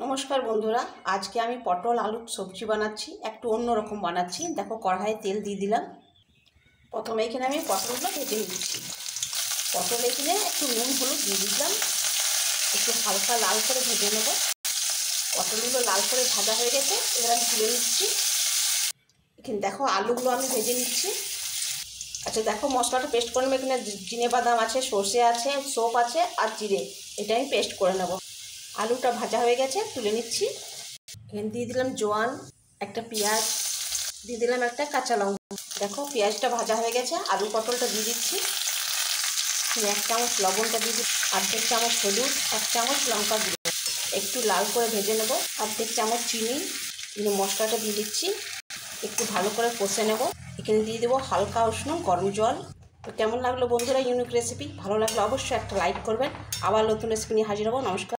নমস্কার বন্ধুরা, আজকে আমি পটল আলুর সবজি বানাচ্ছি। একটু অন্যরকম বানাচ্ছি। দেখো, কড়াইয়ে তেল দিয়ে দিলাম। প্রথমে এখানে আমি পটলগুলো ভেজে নিচ্ছি। পটল এখানে একটু নুন হলুদ দিয়ে দিলাম, একটু হালকা লাল করে ভেজে নেব। পটলগুলো লাল করে ভাজা হয়ে গেছে, এবার আমি তুলে নিচ্ছি। এখানে দেখো আলুগুলো আমি ভেজে নিচ্ছি। আচ্ছা দেখো, মশলাটা পেস্ট করে নেবো। এখানে চিনেবাদাম আছে, সর্ষে আছে, সৌপ আছে আর জিরে, এটা আমি পেস্ট করে নেব। আলুটা ভাজা হয়ে গেছে, তুলে নিচ্ছি। এখানে দিয়ে দিলাম জোয়ান, একটা পেঁয়াজ, দিয়ে দিলাম একটা কাঁচা লঙ্কা। দেখো পেঁয়াজটা ভাজা হয়ে গেছে, আলু পটলটা দিয়ে দিচ্ছি। 1 চামচ লবণটা দিয়ে দিচ্ছি, 1/2 চামচ হলুদ, 1 চামচ লঙ্কা গুঁড়ো, একটু লাল করে ভেজে নেবো। 1/2 চামচ চিনি, মশলাটা দিয়ে দিচ্ছি, একটু ভালো করে কষে নেব। এখানে দিয়ে দেবো হালকা উষ্ণ গরম জল। তো কেমন লাগলো বন্ধুরা ইউনিক রেসিপি? ভালো লাগলে অবশ্যই একটা লাইক করবেন। আবার নতুন রেসিপি নিয়ে হাজির হবো। নমস্কার।